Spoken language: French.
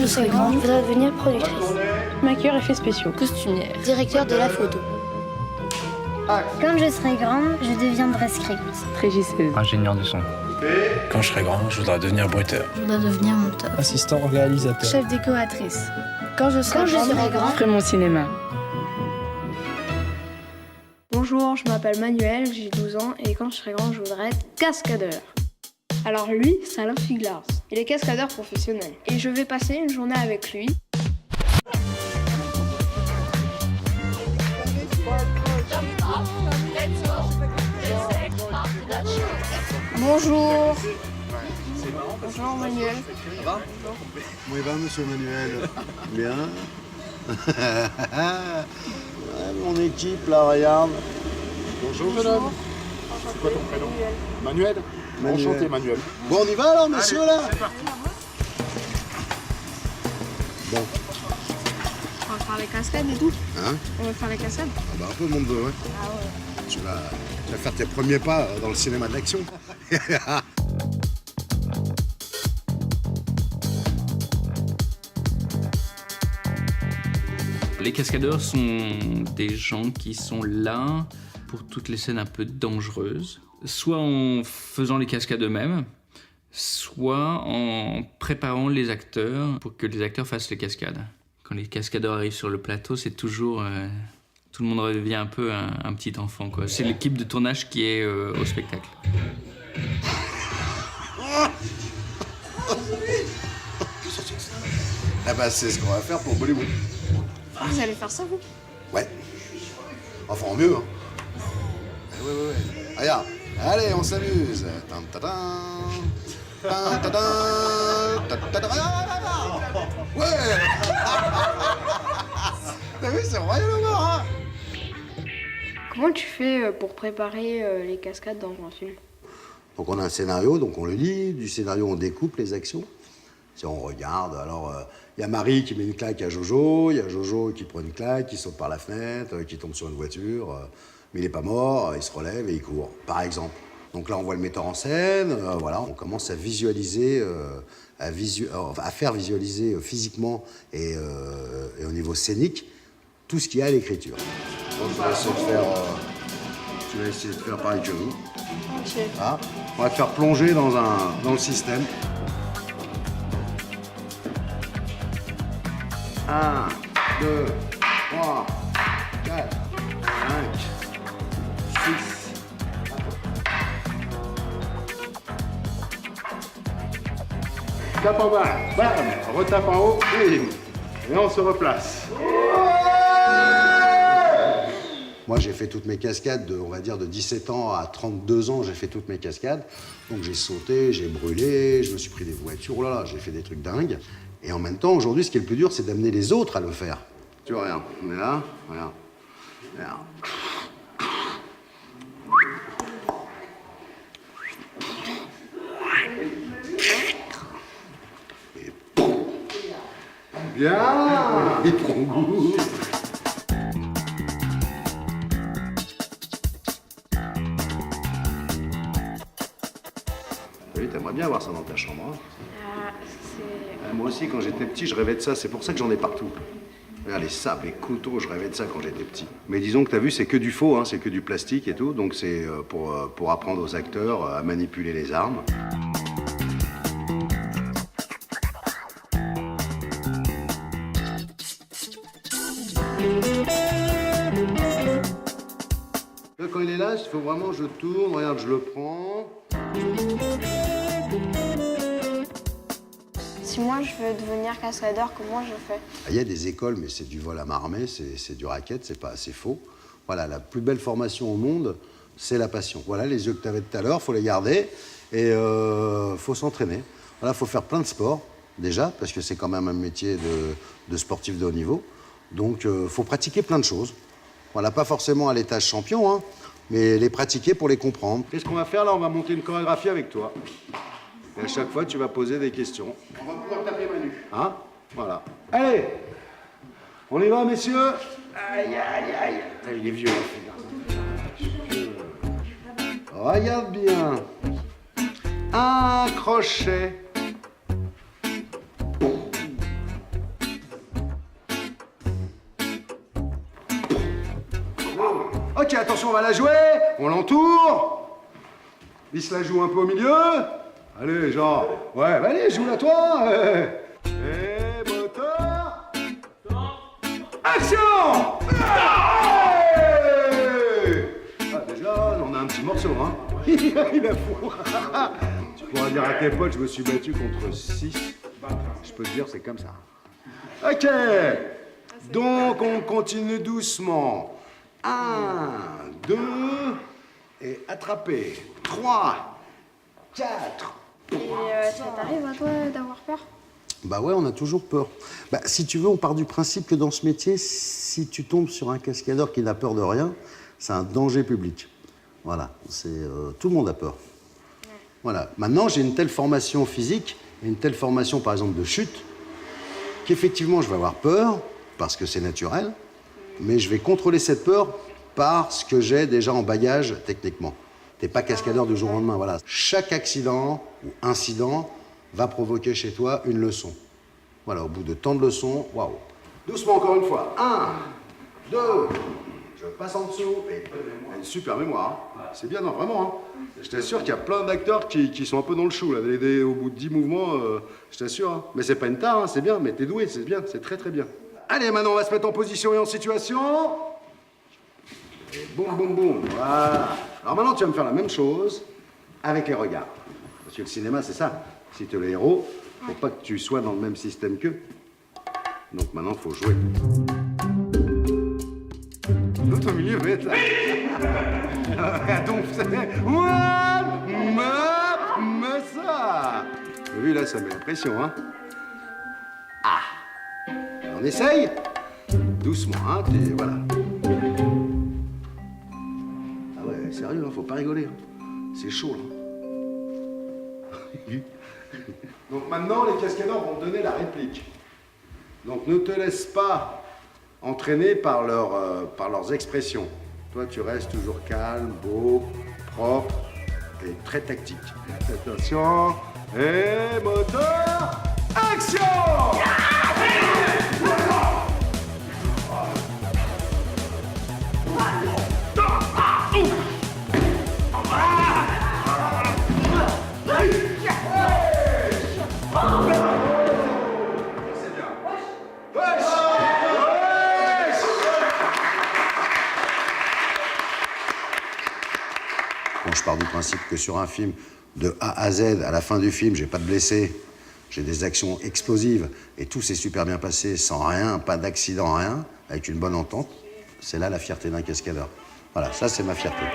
je serai grande, je voudrais devenir productrice. Maquilleur effets spéciaux. Costumière. Directeur de la photo. Quand je serai grande, je deviendrai script. Régisseuse. Ingénieur de son. Quand je serai grand, je voudrais devenir bruiteur. Je voudrais devenir monteur. Assistant réalisateur. Chef décoratrice. Quand je serai grande, Je ferai mon cinéma. Bonjour, je m'appelle Manuel, j'ai 12 ans et quand je serai grand, je voudrais être cascadeur. Alors lui, c'est Alain Figlars. Il est cascadeur professionnel. Et je vais passer une journée avec lui. Bonjour. Bonjour Manuel. Ça va? Comment il va, monsieur Manuel? Bien. Ouais, mon équipe, là, regarde. Bonjour, jeune homme. C'est quoi ton prénom? Manuel. Enchanté, Manuel. Bon, on y va, alors, messieurs, là? C'est parti. Bon. On va faire les cascades et tout. Hein? On va faire les cascades. Ah bah, un peu le monde veut, ouais. Ah ouais. Tu vas faire tes premiers pas dans le cinéma de l'action. Les cascadeurs sont des gens qui sont là pour toutes les scènes un peu dangereuses, soit en faisant les cascades eux-mêmes, soit en préparant les acteurs pour que les acteurs fassent les cascades. Quand les cascadeurs arrivent sur le plateau, c'est toujours... tout le monde redevient un peu un petit enfant, quoi. C'est l'équipe de tournage qui est au spectacle. Eh ben, c'est ce qu'on va faire pour Bollywood. Vous allez faire ça, vous? Ouais. Enfin, en mieux, hein. Ouais. Regarde. Allez, on s'amuse. Tan, ta, tan. Tan, ta, tan. Ta, ta, ta. Ouais. T'as vu, c'est royal au mort, hein. Comment tu fais pour préparer les cascades dans un film? Donc on a un scénario, donc on le lit. Du scénario, on découpe les actions. Si on regarde, alors il y a Marie qui met une claque à Jojo, il y a Jojo qui prend une claque, qui saute par la fenêtre, qui tombe sur une voiture, mais il n'est pas mort, il se relève et il court, par exemple. Donc là, on voit le metteur en scène, voilà, on commence à visualiser, à faire visualiser physiquement et au niveau scénique tout ce qu'il y a à l'écriture. Donc tu vas essayer de faire pareil que nous. Ok. Ah, on va te faire plonger dans le système. 1, 2, 3, 4, 5, 6. Tape en bas, bam, retape en haut, bim. Et on se replace. Moi, j'ai fait toutes mes cascades, on va dire de 17 ans à 32 ans, j'ai fait toutes mes cascades. Donc j'ai sauté, j'ai brûlé, je me suis pris des voitures, oh là là, j'ai fait des trucs dingues. Et en même temps, aujourd'hui, ce qui est le plus dur, c'est d'amener les autres à le faire. Tu vois, regarde, on est là, regarde. Regarde. Et poum. Bien. Il prend goût. Oui, t'aimerais bien avoir ça dans ta chambre, hein? Moi aussi, quand j'étais petit, je rêvais de ça. C'est pour ça que j'en ai partout. Regarde, les sabres, les couteaux, je rêvais de ça quand j'étais petit. Mais disons que t'as vu, c'est que du faux, hein, c'est que du plastique et tout. Donc c'est pour apprendre aux acteurs à manipuler les armes. Là, quand il est là, il faut vraiment que je tourne. Regarde, je le prends. Si moi je veux devenir cascadeur, comment je fais? Il y a des écoles, mais c'est du vol à main armée, c'est du racket, c'est pas assez faux. Voilà, la plus belle formation au monde, c'est la passion. Voilà, les yeux que tu avais tout à l'heure, faut les garder et faut s'entraîner. Voilà, faut faire plein de sports, déjà, parce que c'est quand même un métier de sportif de haut niveau. Donc, faut pratiquer plein de choses. Voilà, pas forcément à l'étage champion, hein, mais les pratiquer pour les comprendre. Qu'est-ce qu'on va faire là? On va monter une chorégraphie avec toi. Et à chaque fois, tu vas poser des questions. On va pouvoir taper Manu. Hein? Voilà. Allez! On y va, messieurs? Aïe, aïe, aïe! Il est vieux, celui-là. Regarde bien. Un crochet. la jouer, on l'entoure. Il se la joue un peu au milieu. Allez, genre, ouais, allez, joue-la toi. Et moteur. Action! Déjà, on a un petit morceau, hein. Il a fou. Tu pourras dire à tes potes, je me suis battu contre 6. Je peux te dire, c'est comme ça. Ok. Donc, on continue doucement. 1, 2, et attraper. 3, 4. Et ça t'arrive à toi d'avoir peur? Bah ouais, on a toujours peur. Bah, si tu veux, on part du principe que dans ce métier, si tu tombes sur un cascadeur qui n'a peur de rien, c'est un danger public. Voilà, tout le monde a peur. Voilà. Maintenant, j'ai une telle formation physique, et une telle formation, par exemple, de chute, qu'effectivement, je vais avoir peur, parce que c'est naturel, mais je vais contrôler cette peur par ce que j'ai déjà en bagage techniquement. T'es pas cascadeur du jour au lendemain, voilà. Chaque accident ou incident va provoquer chez toi une leçon. Voilà, au bout de tant de leçons, waouh. Doucement encore une fois. 1, 2, je passe en dessous. Et une super mémoire. C'est bien, non, vraiment. Hein. Je t'assure qu'il y a plein d'acteurs qui sont un peu dans le chou, là. Au bout de 10 mouvements, je t'assure. Hein. Mais c'est pas une tare, hein, c'est bien, mais t'es doué, c'est bien, c'est très très bien. Allez, maintenant on va se mettre en position et en situation. Et boum, boum, boum, voilà. Alors maintenant, tu vas me faire la même chose avec les regards. Parce que le cinéma, c'est ça. Si tu es le héros, faut pas que tu sois dans le même système qu'eux. Donc maintenant, il faut jouer. L'autre au milieu va être là. Donc, c'est... Ouais, mais ça. T'as vu, là, ça met la pression, hein. Ah. On essaye. Doucement, hein, voilà. Ah ouais, sérieux, hein, faut pas rigoler. Hein. C'est chaud, là. Donc maintenant, les cascadeurs vont te donner la réplique. Donc ne te laisse pas entraîner par leurs expressions. Toi, tu restes toujours calme, beau, propre et très tactique. Attention, et moteur, action! Je pars du principe que sur un film, de A à Z, à la fin du film, j'ai pas de blessés, j'ai des actions explosives, et tout s'est super bien passé, sans rien, pas d'accident, rien, avec une bonne entente. C'est là la fierté d'un cascadeur. Voilà, ça c'est ma fierté.